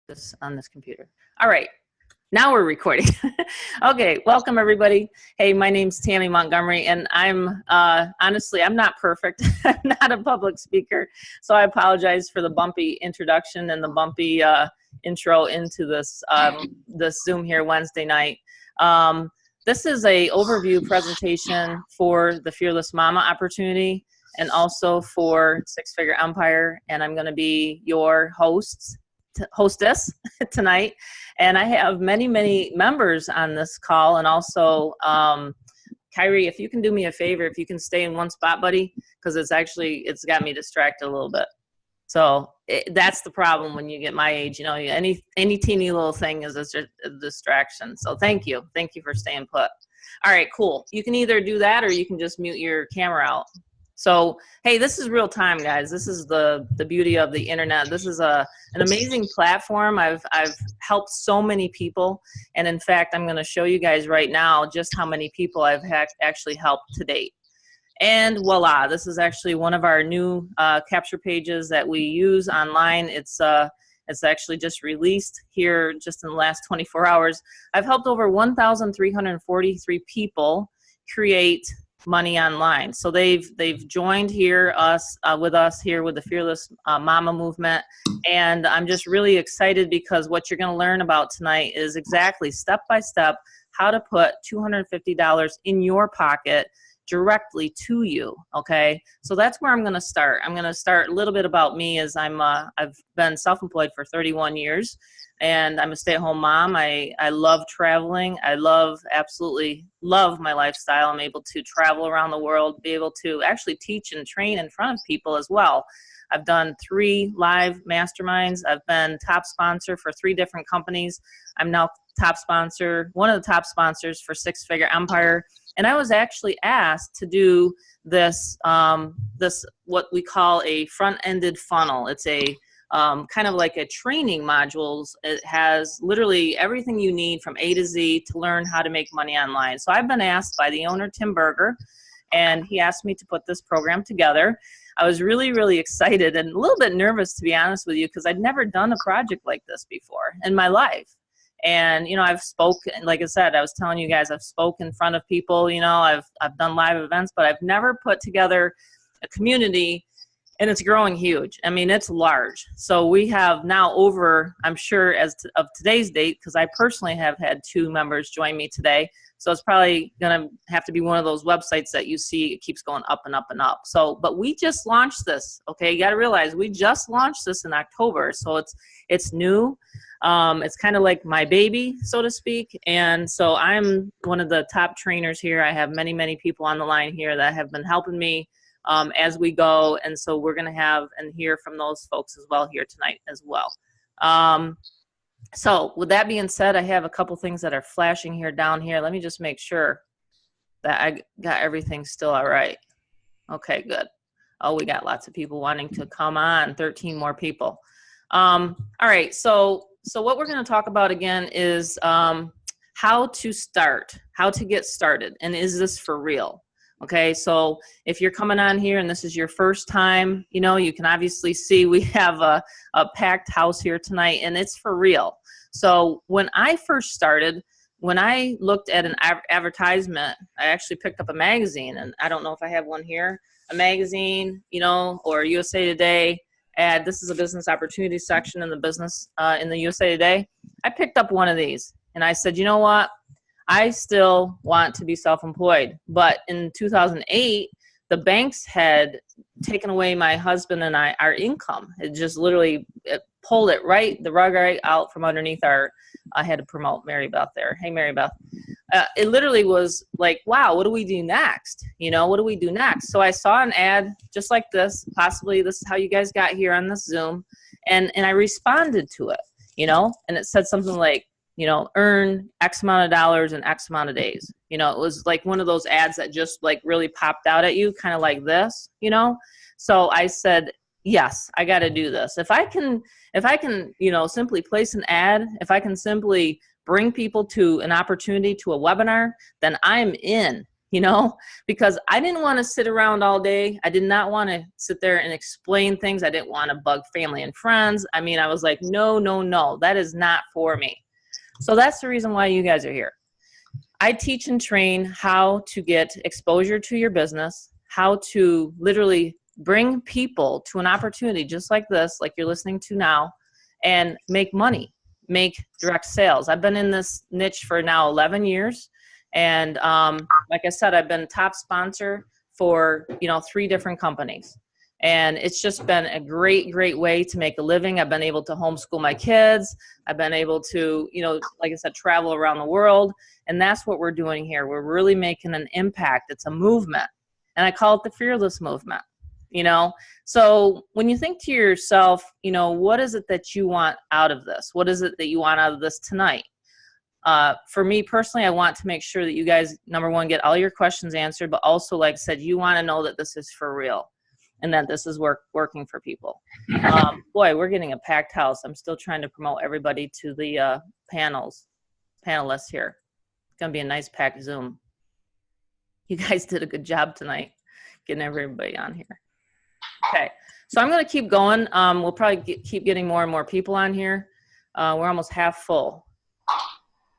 this on this computer. All right, now we're recording. Okay, welcome everybody. Hey, my name's Tammy Montgomery, and I'm honestly, I'm not perfect. I'm not a public speaker, so I apologize for the bumpy introduction and the bumpy intro into this this Zoom here Wednesday night. This is a overview presentation for the Fearless Mama opportunity and also for Six Figure Empire, and I'm going to be your hostess tonight. And I have many members on this call, and also Kyrie, if you can do me a favor, if you can stay in one spot, buddy, because it's got me distracted a little bit. So that's the problem when you get my age, you know, any teeny little thing is a distraction. So thank you for staying put. All right, cool. You can either do that or you can just mute your camera out. So, hey, this is real time, guys. This is the beauty of the internet. This is an amazing platform. I've helped so many people. And in fact, I'm going to show you guys right now just how many people I've actually helped to date. And voila, this is actually one of our new capture pages that we use online. It's actually just released here just in the last 24 hours. I've helped over 1,343 people create money online. So they've joined here with us here with the Fearless Mama movement, and I'm just really excited because what you're going to learn about tonight is exactly step by step how to put $250 in your pocket directly to you. Okay, so that's where I'm going to start. I'm going to start a little bit about me, as I've been self-employed for 31 years. And I'm a stay-at-home mom. I love traveling. I absolutely love my lifestyle. I'm able to travel around the world, be able to actually teach and train in front of people as well. I've done 3 live masterminds. I've been top sponsor for 3 different companies. I'm now one of the top sponsors for Six Figure Empire. And I was actually asked to do this, what we call a front-ended funnel. It's a kind of like a training modules. It has literally everything you need from A to Z to learn how to make money online. So I've been asked by the owner, Tim Berger, and he asked me to put this program together. I was really excited and a little bit nervous, to be honest with you, because I'd never done a project like this before in my life. And, you know, I've spoken, like I said, I was telling you guys, I've spoken in front of people, you know, I've done live events, but I've never put together a community. And it's growing huge. I mean, it's large. So we have now over, I'm sure of today's date, because I personally have had 2 members join me today. So it's probably going to have to be one of those websites that you see, it keeps going up and up and up. So, but we just launched this. Okay, you got to realize we just launched this in October. So it's new. It's kind of like my baby, so to speak. And so I'm one of the top trainers here. I have many people on the line here that have been helping me as we go, and so we're going to have and hear from those folks as well here tonight as well. So with that being said, I have a couple things that are flashing here down here. Let me just make sure that I got everything still all right. Okay, good. Oh, we got lots of people wanting to come on, 13 more people. All right, so what we're going to talk about again is how to get started, and is this for real? Okay, so if you're coming on here and this is your first time, you know, you can obviously see we have a packed house here tonight, and it's for real. So when I first started, when I looked at an advertisement, I actually picked up a magazine, and I don't know if I have one here, a magazine, you know, or USA Today ad. This is a business opportunity section in the business, in the USA Today. I picked up one of these, and I said, you know what? I still want to be self-employed. But in 2008, the banks had taken away my husband and our income. It just literally pulled the rug right out from underneath I had to promote Mary Beth there. Hey, Mary Beth. It literally was like, wow, what do we do next? You know, what do we do next? So I saw an ad just like this. Possibly this is how you guys got here on this Zoom. And I responded to it, you know, and it said something like, you know, earn X amount of dollars in X amount of days. You know, it was like one of those ads that just like really popped out at you, kind of like this, you know? So I said, yes, I got to do this. If I can, you know, simply place an ad, if I can simply bring people to an opportunity to a webinar, then I'm in. you know, because I didn't want to sit around all day. I did not want to sit there and explain things. I didn't want to bug family and friends. I mean, I was like, no, no, no, that is not for me. So that's the reason why you guys are here. I teach and train how to get exposure to your business, how to literally bring people to an opportunity just like this, like you're listening to now, and make money, make direct sales. I've been in this niche for now 11 years. And like I said, I've been top sponsor for, 3 different companies. And it's just been a great, great way to make a living. I've been able to homeschool my kids. I've been able to, like I said, travel around the world. And that's what we're doing here. We're really making an impact. It's a movement. And I call it the Fearless Movement, So when you think to yourself, what is it that you want out of this? What is it that you want out of this tonight? For me personally, I want to make sure that you guys, number one, get all your questions answered, but also, like I said, you want to know that this is for real and that this is working for people. Boy, we're getting a packed house. I'm still trying to promote everybody to the panelists here. It's going to be a nice packed Zoom. You guys did a good job tonight getting everybody on here. Okay, so I'm going to keep going. We'll probably keep getting more and more people on here. We're almost half full.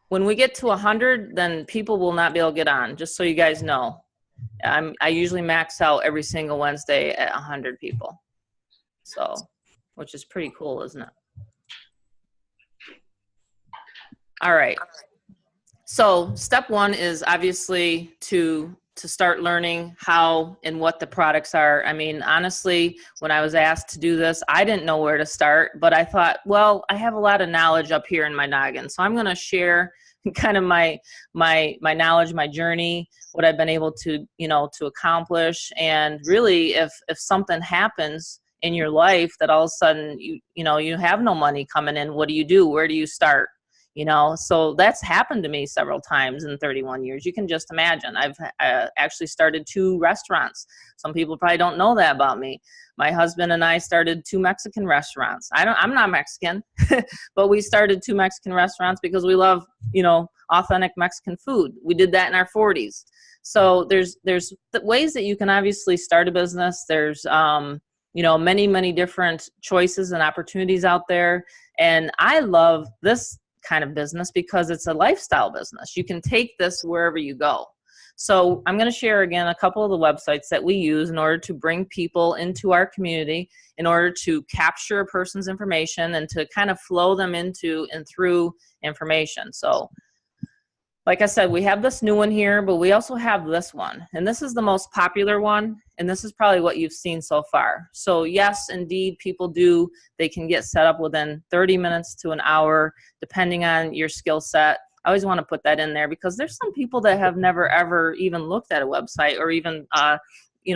When we get to 100, then people will not be able to get on, just so you guys know. I usually max out every single Wednesday at 100 people. So, which is pretty cool, isn't it? All right. So step 1 is obviously to start learning how and what the products are. I mean, honestly, when I was asked to do this, I didn't know where to start, but I thought, well, I have a lot of knowledge up here in my noggin. So I'm going to share kind of my knowledge, my journey, what I've been able to, to accomplish. And really, if something happens in your life that all of a sudden, you have no money coming in, what do you do? Where do you start? So that's happened to me several times in 31 years. You can just imagine. I've actually started 2 restaurants. Some people probably don't know that about me. My husband and I started 2 Mexican restaurants. I'm not Mexican, but we started 2 Mexican restaurants because we love, authentic Mexican food. We did that in our 40s. So there's ways that you can obviously start a business. There's, many, many different choices and opportunities out there. And I love this kind of business because it's a lifestyle business. You can take this wherever you go. So I'm going to share again a couple of the websites that we use in order to bring people into our community, in order to capture a person's information and to kind of flow them into and through information. So like I said, we have this new one here, but we also have this one. And this is the most popular one. And this is probably what you've seen so far. So yes, indeed, they can get set up within 30 minutes to an hour, depending on your skill set. I always want to put that in there because there's some people that have never, ever even looked at a website or even,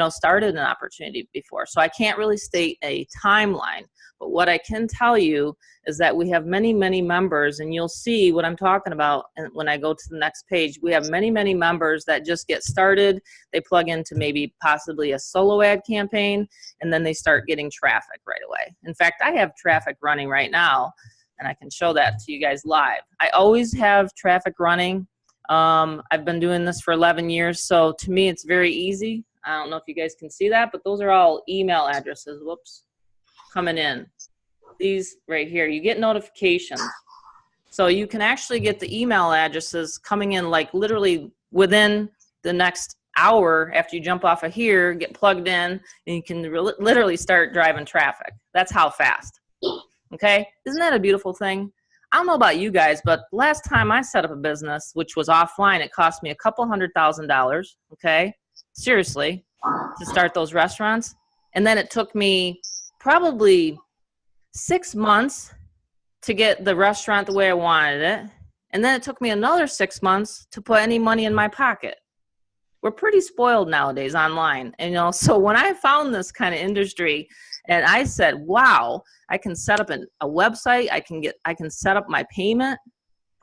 started an opportunity before. So I can't really state a timeline. But what I can tell you is that we have many, many members, and you'll see what I'm talking about when I go to the next page. We have many, many members that just get started. They plug into maybe possibly a solo ad campaign, and then they start getting traffic right away. In fact, I have traffic running right now, and I can show that to you guys live. I always have traffic running. I've been doing this for 11 years, so to me it's very easy. I don't know if you guys can see that, but those are all email addresses. Whoops. Coming in. These right here, you get notifications. So you can actually get the email addresses coming in like literally within the next hour after you jump off of here, get plugged in, and you can literally start driving traffic. That's how fast. Okay? Isn't that a beautiful thing? I don't know about you guys, but last time I set up a business, which was offline, it cost me a couple $100,000, okay? Seriously, to start those restaurants. And then it took me probably 6 months to get the restaurant the way I wanted it. And then it took me another 6 months to put any money in my pocket. We're pretty spoiled nowadays online. And, so when I found this kind of industry and I said, wow, I can set up a website, I can set up my payment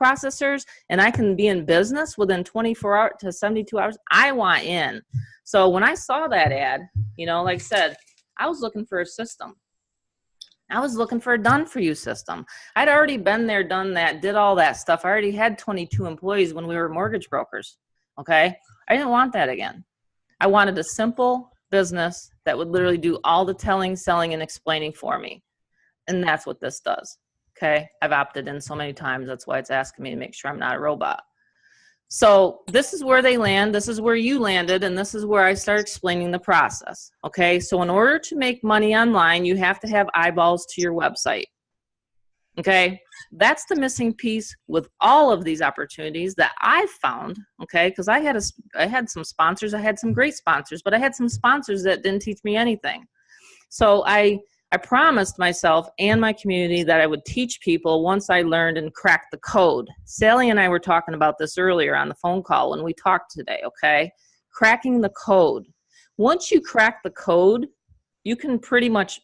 processors, and I can be in business within 24 hours to 72 hours. I want in. So when I saw that ad, like I said, I was looking for a system. I was looking for a done-for-you system. I'd already been there, done that, did all that stuff. I already had 22 employees when we were mortgage brokers. Okay. I didn't want that again. I wanted a simple business that would literally do all the telling, selling, and explaining for me. And that's what this does. Okay. I've opted in so many times. That's why it's asking me to make sure I'm not a robot. So this is where they land. This is where you landed. And this is where I start explaining the process. Okay. So in order to make money online, you have to have eyeballs to your website. Okay. That's the missing piece with all of these opportunities that I've found. Okay. Because I had some sponsors. I had some great sponsors, but I had some sponsors that didn't teach me anything. So I promised myself and my community that I would teach people once I learned and cracked the code. Sally and I were talking about this earlier on the phone call when we talked today, okay? Cracking the code. Once you crack the code, you can pretty much,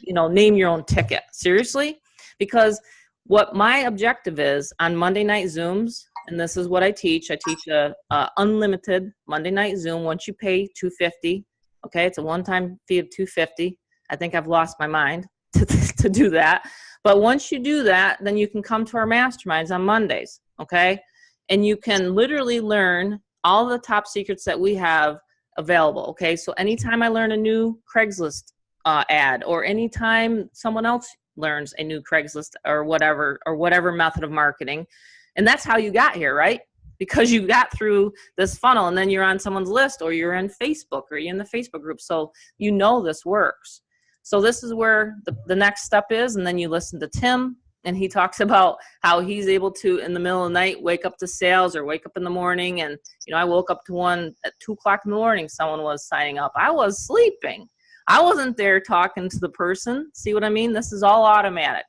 name your own ticket. Seriously? Because what my objective is on Monday night Zooms, and this is what I teach a unlimited Monday night Zoom. Once you pay $250, okay? It's a one-time fee of $250. I think I've lost my mind to do that. But once you do that, then you can come to our masterminds on Mondays, okay? And you can literally learn all the top secrets that we have available, okay? So anytime I learn a new Craigslist ad, or anytime someone else learns a new Craigslist or whatever method of marketing, and that's how you got here, right? Because you got through this funnel, and then you're on someone's list, or you're in Facebook, or you're in the Facebook group, so this works. So this is where the next step is, and then you listen to Tim, and he talks about how he's able to, in the middle of the night, wake up to sales or wake up in the morning. And, I woke up to one at 2 o'clock in the morning, someone was signing up. I was sleeping. I wasn't there talking to the person. See what I mean? This is all automatic.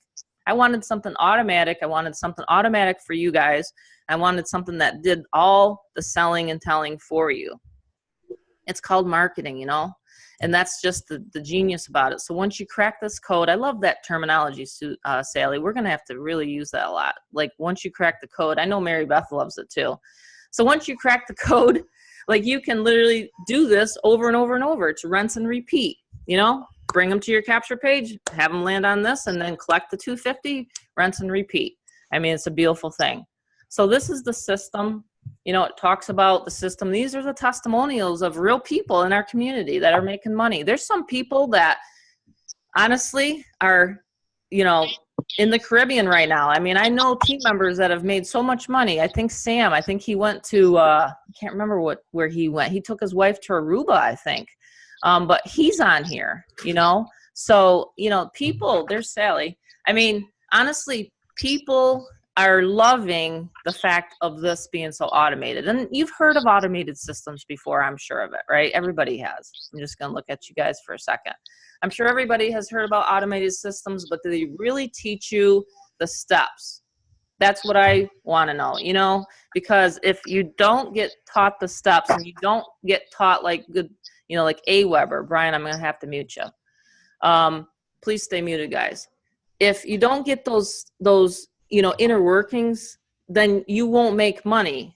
I wanted something automatic. I wanted something automatic for you guys. I wanted something that did all the selling and telling for you. It's called marketing, And that's just the genius about it. So once you crack this code, I love that terminology, Sally. We're going to have to really use that a lot. Like once you crack the code, I know Mary Beth loves it too. So once you crack the code, like you can literally do this over and over and over. It's rinse and repeat, bring them to your capture page, have them land on this, and then collect the $250, rinse and repeat. I mean, it's a beautiful thing. So this is the system. It talks about the system. These are the testimonials of real people in our community that are making money. There's some people that honestly are, in the Caribbean right now. I mean, I know team members that have made so much money. I think Sam, he went to, I can't remember where he went. He took his wife to Aruba, I think. But he's on here, So, people, there's Sally. I mean, honestly, people are loving the fact of this being so automated. And you've heard of automated systems before, I'm sure of it, right? Everybody has. I'm just going to look at you guys for a second. I'm sure everybody has heard about automated systems, but do they really teach you the steps? That's what I want to know, because if you don't get taught the steps and you don't get taught like good, like AWeber, Brian, I'm going to have to mute you. Please stay muted, guys. If you don't get those inner workings, then you won't make money.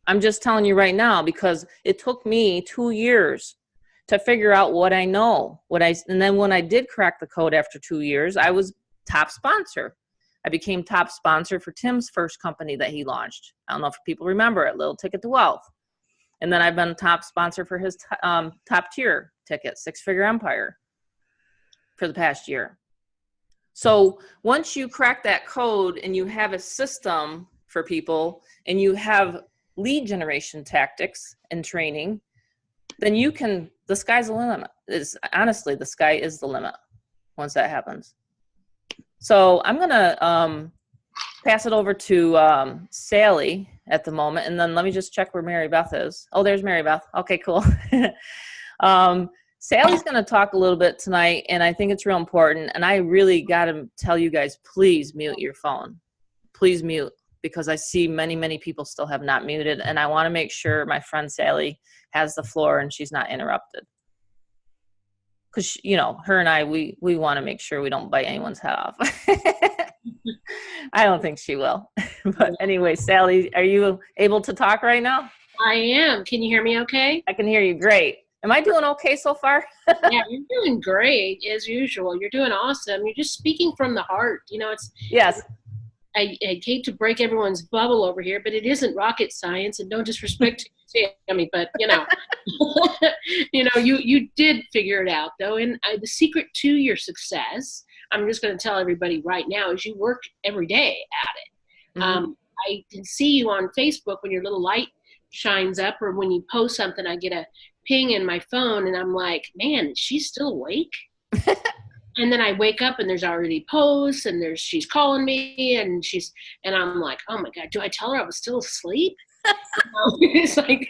I'm just telling you right now, because it took me 2 years to figure out what I know, and then when I did crack the code after 2 years, I was top sponsor. I became top sponsor for Tim's first company that he launched. I don't know if people remember it, Little Ticket to Wealth. And then I've been top sponsor for his top tier ticket, Six Figure Empire, for the past year. So once you crack that code and you have a system for people and you have lead generation tactics and training, then the sky's the limit. Honestly, the sky is the limit once that happens. So I'm going to pass it over to Sally at the moment. And then let me just check where Mary Beth is. Oh, there's Mary Beth. Okay, cool. Sally's going to talk a little bit tonight, and I think it's real important. And I really got to tell you guys, please mute your phone. Please mute, because I see many, many people still have not muted. And I want to make sure my friend Sally has the floor and she's not interrupted. Because, her and I, we want to make sure we don't bite anyone's head off. I don't think she will. But anyway, Sally, are you able to talk right now? I am. Can you hear me okay? I can hear you great. Am I doing okay so far? Yeah, you're doing great as usual. You're doing awesome. You're just speaking from the heart. Yes. I hate to break everyone's bubble over here, but it isn't rocket science, and no disrespect to you, Tammy, but you did figure it out though. And the secret to your success, I'm just going to tell everybody right now, is you work every day at it. Mm-hmm. I can see you on Facebook when your little light shines up, or when you post something, I get a ping in my phone and I'm like, man, is she still awake? And then I wake up and there's already posts and she's calling me and I'm like, oh my God, do I tell her I was still asleep? It's like,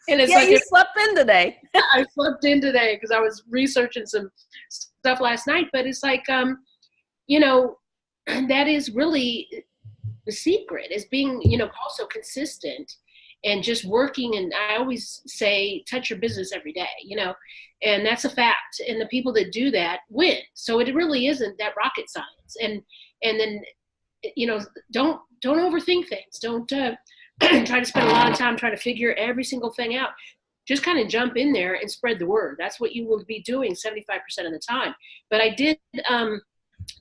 and it's like, you slept in today. I slept in today because I was researching some stuff last night, but it's like, that is really the secret, is being, also consistent and just working. And I always say, touch your business every day, and that's a fact. And the people that do that win. So it really isn't that rocket science. And then, don't overthink things. Don't try to spend a lot of time trying to figure every single thing out. Just kind of jump in there and spread the word. That's what you will be doing 75% of the time. But I did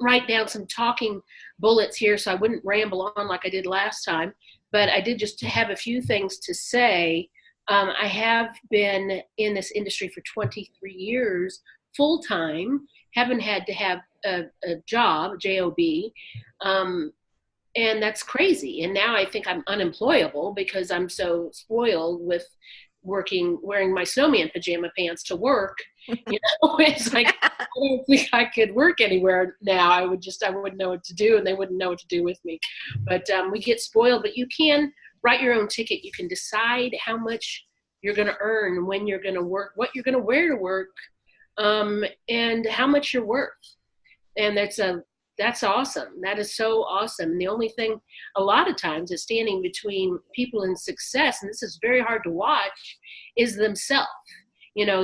write down some talking bullets here so I wouldn't ramble on like I did last time. But I did just have a few things to say. I have been in this industry for 23 years, full time, haven't had to have a job, J-O-B, and that's crazy. And now I think I'm unemployable because I'm so spoiled with wearing my snowman pajama pants to work. It's like, I don't think I could work anywhere now. I wouldn't know what to do, and they wouldn't know what to do with me. But we get spoiled. But you can write your own ticket. You can decide how much you're going to earn, when you're going to work, what you're going to wear to work, and how much you're worth. And that's awesome. That is so awesome. And the only thing a lot of times is standing between people in success, and this is very hard to watch, is themselves.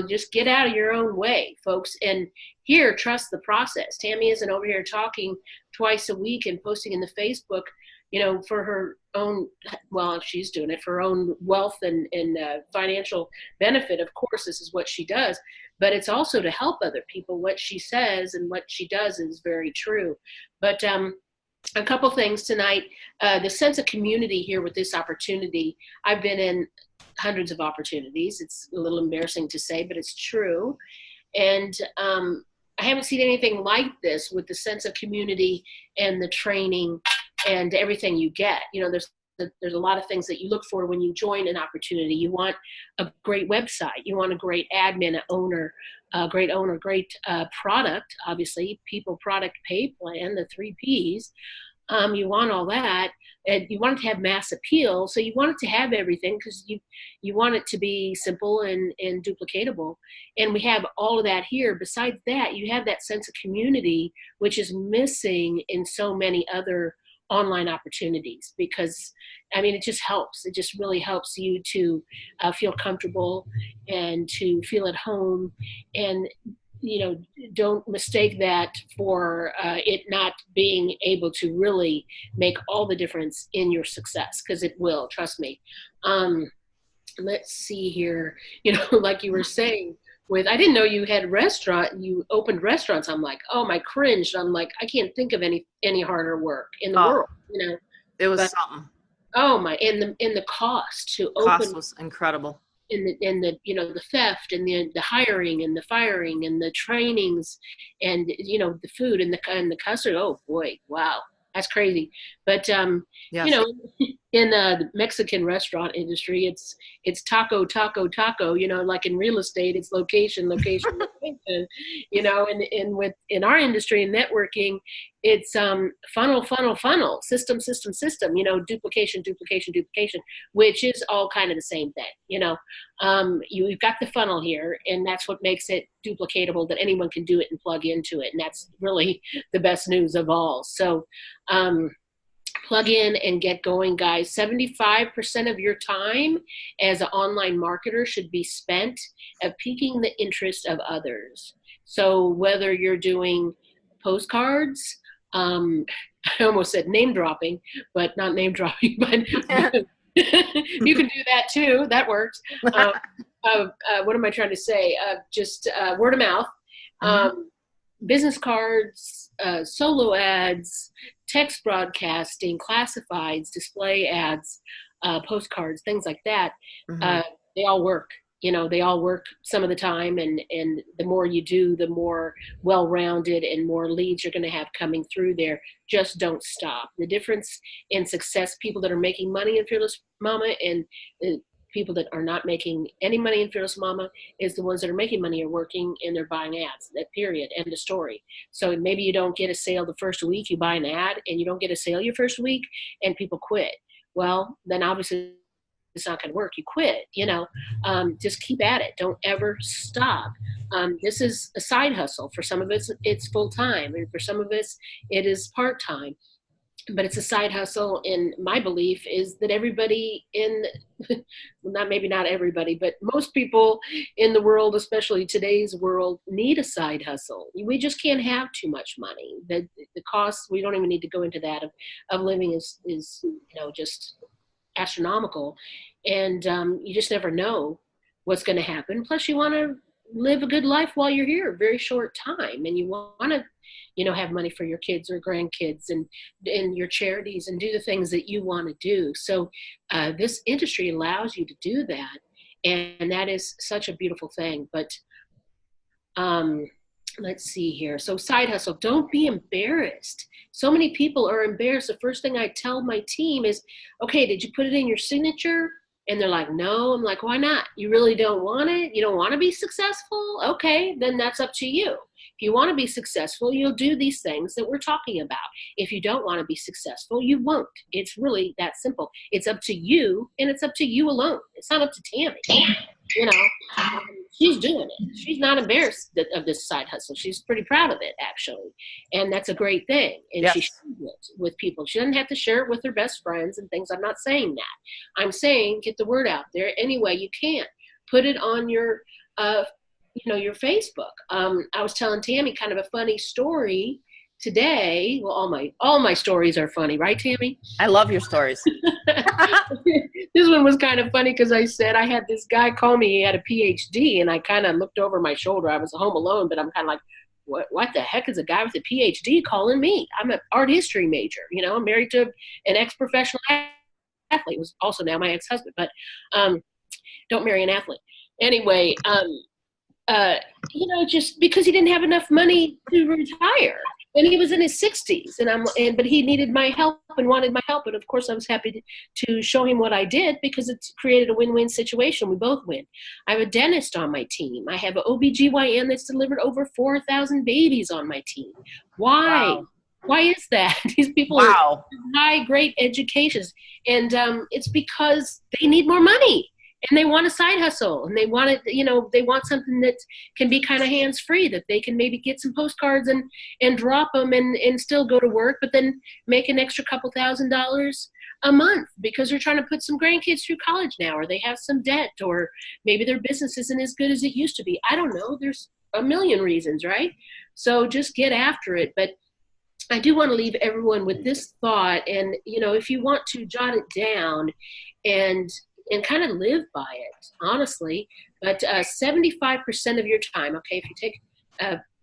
Just get out of your own way, folks. And here, trust the process. Tammy isn't over here talking twice a week and posting in the Facebook, for her own, well, if she's doing it for her own wealth and financial benefit. Of course, this is what she does. But it's also to help other people. What she says and what she does is very true. But a couple things tonight. The sense of community here with this opportunity. I've been in hundreds of opportunities. It's a little embarrassing to say, but it's true. And I haven't seen anything like this, with the sense of community and the training and everything you get. There's a lot of things that you look for when you join an opportunity. You want a great website. You want a great admin, great product, obviously, people, product, pay plan, the 3 Ps. You want all that, and you want it to have mass appeal. So you want it to have everything, because you want it to be simple and duplicatable. And we have all of that here. Besides that, you have that sense of community, which is missing in so many other online opportunities, because it just helps. It just really helps you to feel comfortable and to feel at home. And don't mistake that for it not being able to really make all the difference in your success, because it will, trust me. Let's see here, like you were saying, I didn't know you you opened restaurants. I'm like, oh, my cringe. I'm like, I can't think of any harder work in the world, It was something. Oh my, and the cost to open. Cost was incredible. In the the theft and the hiring and the firing and the trainings and the food and the custard. Oh boy, wow, that's crazy. But Yes. In the Mexican restaurant industry, it's taco, like in real estate, it's location, location. And in our industry in networking, it's funnel, system, duplication, which is all kind of the same thing. You've got the funnel here, and that's what makes it duplicatable, that anyone can do it and plug into it. And that's really the best news of all. So plug in and get going, guys. 75% of your time as an online marketer should be spent at piquing the interest of others. So whether you're doing postcards, I almost said name dropping, but not name dropping, but you can do that too. That works. What am I trying to say? Just word of mouth. Business cards, solo ads, text broadcasting, classifieds, display ads, postcards, things like that, they all work. They all work some of the time, and the more you do, the more well-rounded and more leads you're going to have coming through there. Just don't stop. The difference in success, people that are making money in Fearless Mama and people that are not making any money in Fearless Mama, is the ones that are making money are working and they're buying ads. That period, end of story. So maybe you don't get a sale the first week, you buy an ad and you don't get a sale your first week and people quit. Well, then obviously it's not going to work. You quit, just keep at it. Don't ever stop. This is a side hustle. For some of us, it's full time. And for some of us, it is part time. But it's a side hustle. And my belief is that everybody maybe not everybody, but most people in the world, especially today's world, need a side hustle. We just can't have too much money. The cost, we don't even need to go into that, of living is just astronomical, and you just never know what's going to happen. Plus, you want to live a good life while you're here, a very short time, and you want to, have money for your kids or grandkids and your charities and do the things that you want to do. So this industry allows you to do that, and that is such a beautiful thing. But let's see here. So side hustle, don't be embarrassed. So many people are embarrassed. The first thing I tell my team is, okay, did you put it in your signature? And they're like, no. I'm like, why not? You really don't want it? You don't want to be successful? Okay, then that's up to you. If you want to be successful, you'll do these things that we're talking about. If you don't want to be successful, you won't. It's really that simple. It's up to you, and it's up to you alone. It's not up to Tammy. She's doing it. She's not embarrassed of this side hustle. She's pretty proud of it, actually. And that's a great thing. And she shares it with people. She doesn't have to share it with her best friends and things. I'm not saying that. I'm saying get the word out there any way you can. Put it on your, your Facebook. I was telling Tammy kind of a funny story today. Well, all my stories are funny, right, Tammy? I love your stories. This one was kind of funny because I said I had this guy call me. He had a PhD, and I kind of looked over my shoulder. I was home alone, but I'm kind of like, what the heck is a guy with a PhD calling me? I'm an art history major. I'm married to an ex-professional athlete, who's also now my ex-husband, but don't marry an athlete. Anyway, just because he didn't have enough money to retire. And he was in his 60s, but he needed my help and wanted my help. And of course, I was happy to show him what I did, because it's created a win-win situation. We both win. I have a dentist on my team. I have an OBGYN that's delivered over 4,000 babies on my team. Why? Wow. Why is that? These people are high, great educations. And it's because they need more money. And they want a side hustle, and they want it, they want something that can be kind of hands-free, that they can maybe get some postcards and drop them and still go to work, but then make an extra couple $1,000s a month because they're trying to put some grandkids through college now, or they have some debt, or maybe their business isn't as good as it used to be. I don't know. There's a million reasons, right? So just get after it. But I do want to leave everyone with this thought, and, if you want to jot it down and kind of live by it, honestly. But 75% of your time, okay, if you take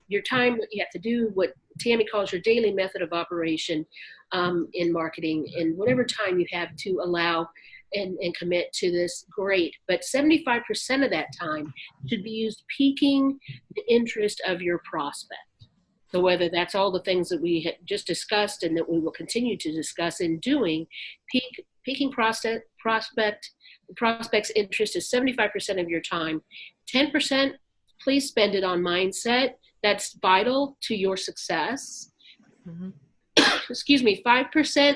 your time, you have to do what Tammy calls your daily method of operation in marketing, and whatever time you have to allow and commit to this, great. But 75% of that time should be used piquing the interest of your prospect. So whether that's all the things that we had just discussed and that we will continue to discuss in doing, piquing prospect's interest is 75% of your time. 10%, please spend it on mindset. That's vital to your success. Excuse me, 5%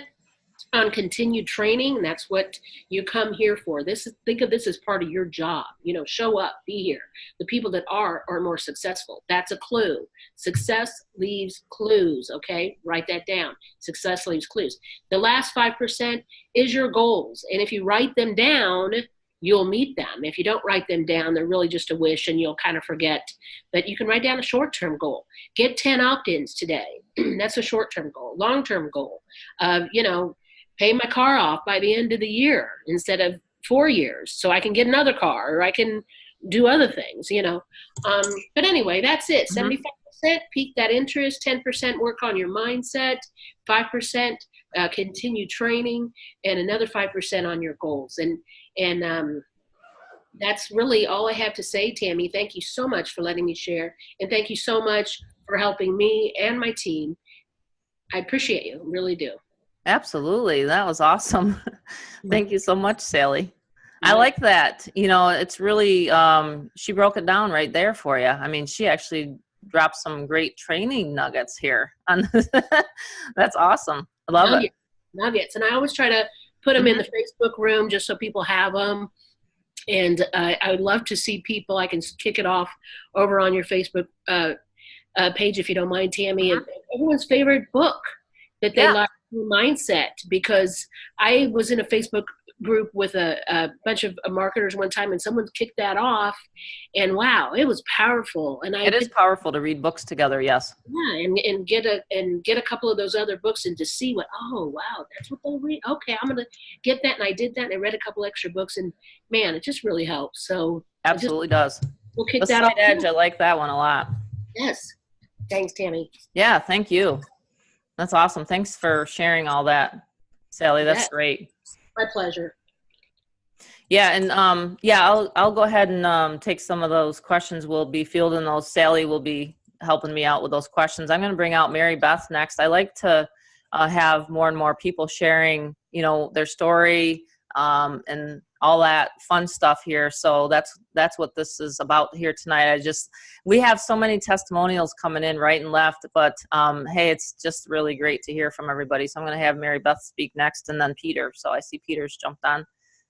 on continued training, and that's what you come here for. Think of this as part of your job. Show up, be here. The people that are more successful. That's a clue. Success leaves clues, okay? Write that down. Success leaves clues. The last 5% is your goals, and if you write them down, you'll meet them. If you don't write them down, they're really just a wish, and you'll kind of forget. But you can write down a short-term goal. Get 10 opt-ins today. That's a short-term goal. Long-term goal, pay my car off by the end of the year instead of 4 years, so I can get another car, or I can do other things, But anyway, that's it. 75% pique that interest, 10% work on your mindset, 5% continue training, and another 5% on your goals. And that's really all I have to say, Tammy. Thank you so much for letting me share, and thank you so much for helping me and my team. I appreciate you, really do. Absolutely. That was awesome. Thank you so much, Sally. I like that. You know, it's really, she broke it down right there for you. I mean, she actually dropped some great training nuggets here. That's awesome. I love it. Nuggets. And I always try to put them in the Facebook room just so people have them. And I would love to see people. I can kick it off over on your Facebook page, if you don't mind, Tammy. And everyone's favorite book that they like, mindset, because I was in a Facebook group with a bunch of marketers one time, and someone kicked that off, and wow, it was powerful. And it is powerful to read books together. Yes. Yeah, and get a couple of those other books and to see what, oh wow, that's what they read. Okay, I'm gonna get that. And I did that, and I read a couple extra books, and man, it just really helps. So absolutely does. We'll kick the that Slight off. Edge. I like that one a lot. Yes. Thanks, Tammy. Yeah, thank you. That's awesome. Thanks for sharing all that, Sally. That's great. My pleasure. Yeah, and yeah, I'll go ahead and take some of those questions. We'll be fielding those. Sally will be helping me out with those questions. I'm going to bring out Mary Beth next. I like to have more and more people sharing, you know, their story and all that fun stuff here. So that's what this is about here tonight. We have so many testimonials coming in right and left, but hey, it's just really great to hear from everybody. So I'm going to have Mary Beth speak next, and then Peter. So I see Peter's jumped on.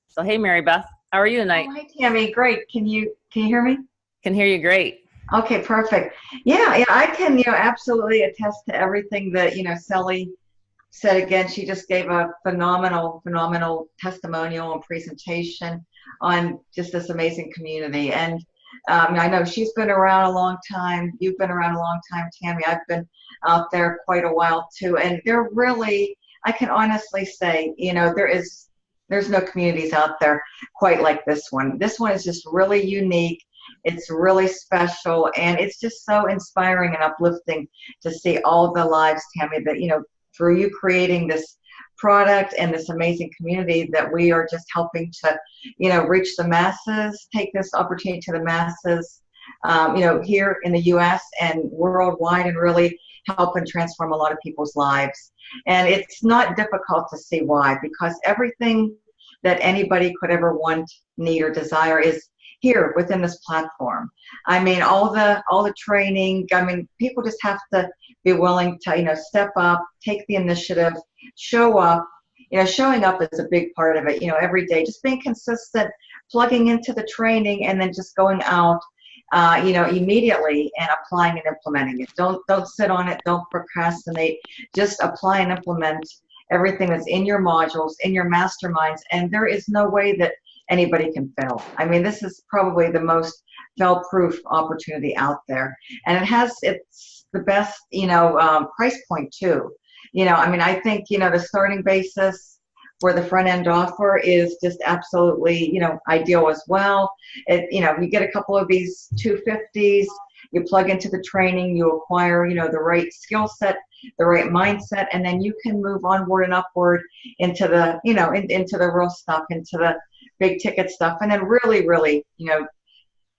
So hey, Mary Beth, how are you tonight? Oh, hi, Tammy. Great. Can you hear me? Can hear you great. Okay, perfect. Yeah, I can, absolutely attest to everything that, Sally said. Again, she just gave a phenomenal testimonial and presentation on just this amazing community. And I know she's been around a long time. You've been around a long time, Tammy. I've been out there quite a while too. And they're really, I can honestly say, there's no communities out there quite like this one. This one is just really unique. It's really special, and it's just so inspiring and uplifting to see all the lives, Tammy, that, through you creating this product and this amazing community, that we are just helping to, reach the masses, take this opportunity to the masses, here in the U.S. and worldwide, and really help and transform a lot of people's lives. And it's not difficult to see why, because everything that anybody could ever want, need, or desire is here within this platform. I mean, all the training, people just have to be willing to, step up, take the initiative, show up. Showing up is a big part of it, every day, just being consistent, plugging into the training, and then just going out, immediately and applying and implementing it. Don't sit on it. Don't procrastinate. Just apply and implement everything that's in your modules, in your masterminds, and there is no way that anybody can fail. I mean, this is probably the most fail-proof opportunity out there, and it's the best, price point too. I think, the starting basis for the front-end offer is just absolutely, ideal as well. You get a couple of these 250s, you plug into the training, you acquire, the right skill set, the right mindset, and then you can move onward and upward into the, into the real stuff, into the big ticket stuff, and then really,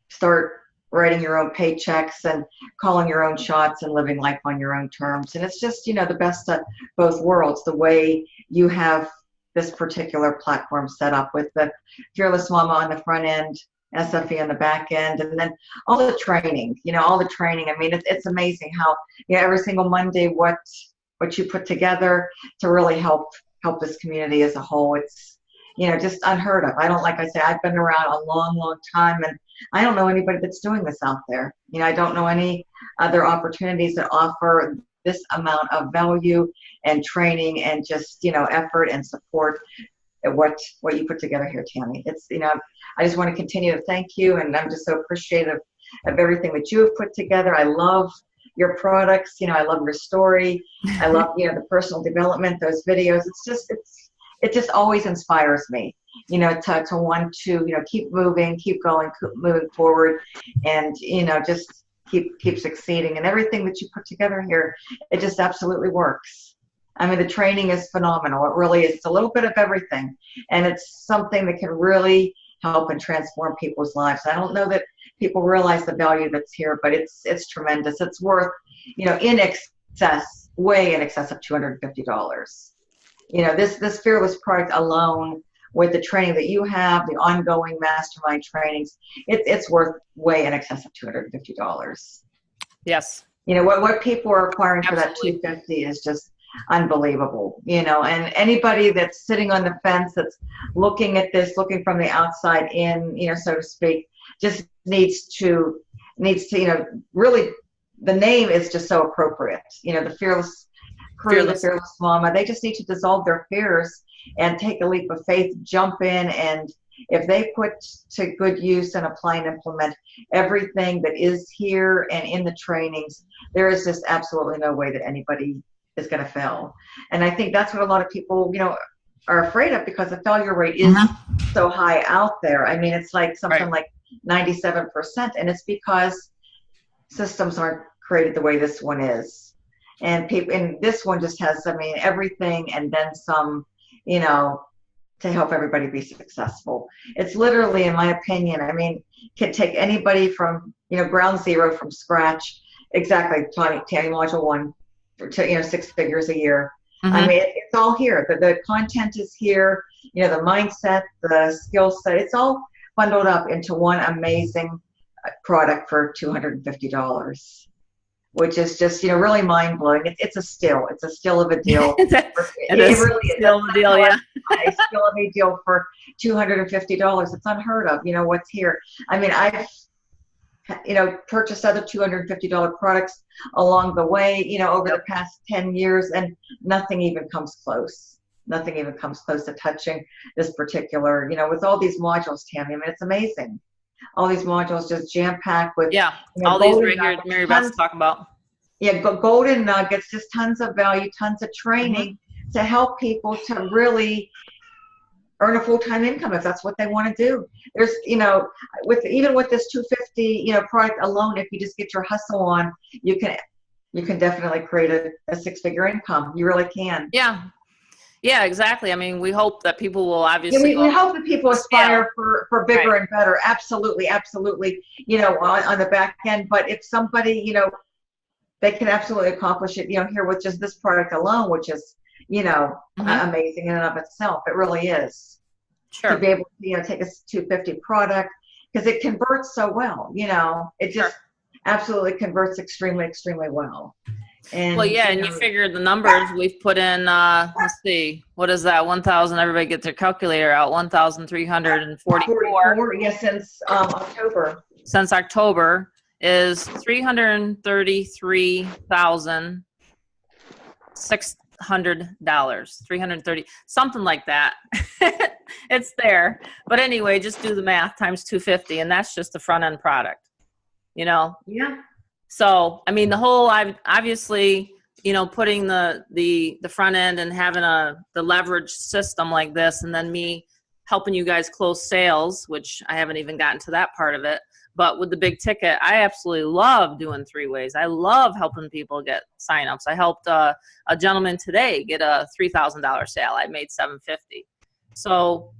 start writing your own paychecks and calling your own shots and living life on your own terms. And it's just, the best of both worlds, the way you have this particular platform set up with the Fearless Momma on the front end, SFE on the back end, and then all the training, I mean, it's amazing how, every single Monday, what you put together to really help this community as a whole. It's, just unheard of. Like I say, I've been around a long time, and I don't know anybody that's doing this out there. I don't know any other opportunities that offer this amount of value and training and just, effort and support at what you put together here, Tammy. It's, I just want to continue to thank you, and I'm just so appreciative of everything that you have put together. I love your products. I love your story. I love, the personal development, those videos. It just always inspires me, to want to, keep moving, keep going, keep moving forward, and, just keep succeeding. And everything that you put together here, it just absolutely works. I mean, the training is phenomenal. It really is. It's a little bit of everything. And it's something that can really help and transform people's lives. I don't know that people realize the value that's here, but it's tremendous. It's worth, in excess, way in excess of $250. This Fearless product alone, with the training that you have, the ongoing mastermind trainings, it's worth way in excess of $250. Yes. What people are acquiring for that Absolutely. $250 is just unbelievable, and anybody that's sitting on the fence, that's looking at this, looking from the outside in, so to speak, just needs to, really, the name is just so appropriate. The Fearless Crew, the Fearless Mama, they just need to dissolve their fears and take a leap of faith, jump in, and if they put to good use and apply and implement everything that is here and in the trainings, there is just absolutely no way that anybody is going to fail. And I think that's what a lot of people, are afraid of, because the failure rate is so high out there. I mean, it's like something like 97%, and it's because systems aren't created the way this one is. And this one just has, everything and then some, to help everybody be successful. It's literally, in my opinion, can take anybody from, ground zero from scratch, exactly, Tammy module 1, to, 6 figures a year. It's all here. The content is here, the mindset, the skill set, it's all bundled up into one amazing product for $250. Which is just, really mind-blowing. It's a steal of a deal. It really is. Steal of a deal, yeah. A steal of a deal for $250. It's unheard of, what's here. I've, purchased other $250 products along the way, over the past 10 years, and nothing even comes close. Nothing even comes close to touching this particular, with all these modules, Tammy. It's amazing. All these modules just jam-packed with all these right here Mary Beth's talking about. Yeah, golden nuggets, just tons of value, tons of training to help people to really earn a full-time income if that's what they want to do. There's, even with this $250 product alone, if you just get your hustle on, you can definitely create a 6-figure income. You really can. Yeah, exactly. We hope that people will obviously. We hope that people aspire for bigger and better. Absolutely, absolutely. On the back end. But if somebody, they can absolutely accomplish it. Here with just this product alone, which is, amazing in and of itself. It really is. Sure. To be able to, take a $250 product, because it converts so well. It just absolutely converts extremely, extremely well. And, and you figure the numbers we've put in, let's see, what is that? 1,000, everybody get their calculator out, 1,344. Yeah, since October. Since October is $333,600, $330, something like that. It's there. But anyway, just do the math times 250, and that's just the front end product, Yeah. So, the whole, obviously, putting the front end and having the leverage system like this, and then me helping you guys close sales, which I haven't even gotten to that part of it. But with the big ticket, I absolutely love doing 3-ways. I love helping people get signups. I helped a gentleman today get a $3,000 sale. I made $750. So,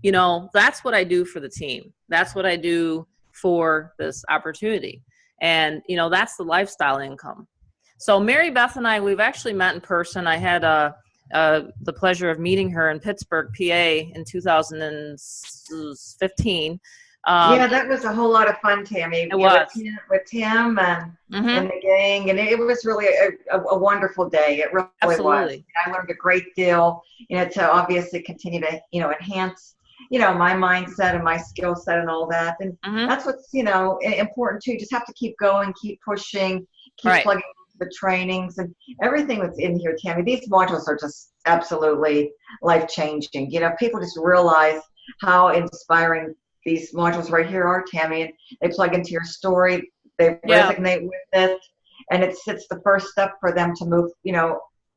that's what I do for the team. That's what I do for this opportunity. And, that's the lifestyle income. So Mary Beth and I, we've actually met in person. I had the pleasure of meeting her in Pittsburgh, PA in 2015. That was a whole lot of fun, Tammy. It was. With Tim and the gang, and it was really a wonderful day. It really was. I learned a great deal, to obviously continue to, enhance my mindset and my skill set and all that. And that's what's, important too. Just have to keep going, keep pushing, keep plugging into the trainings and everything that's in here, Tammy. These modules are just absolutely life-changing. People just realize how inspiring these modules right here are, Tammy, and they plug into your story, they resonate with it, and it's the first step for them to move,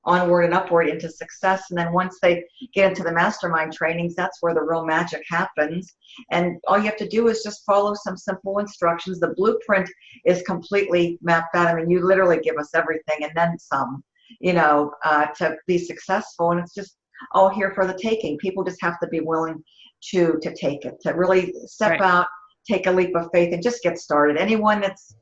onward and upward into success. And then once they get into the mastermind trainings, that's where the real magic happens. And all you have to do is just follow some simple instructions. The blueprint is completely mapped out. You literally give us everything and then some. to be successful. And it's just all here for the taking. People just have to be willing to take it, to really step out, take a leap of faith, and just get started. Anyone that's,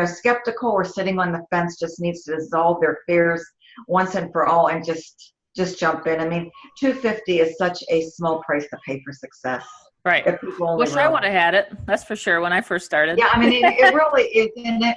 skeptical or sitting on the fence just needs to dissolve their fears once and for all and just jump in. I mean, $250 is such a small price to pay for success. Right. Wish I would have had it. That's for sure. When I first started. Yeah, I mean, it really is.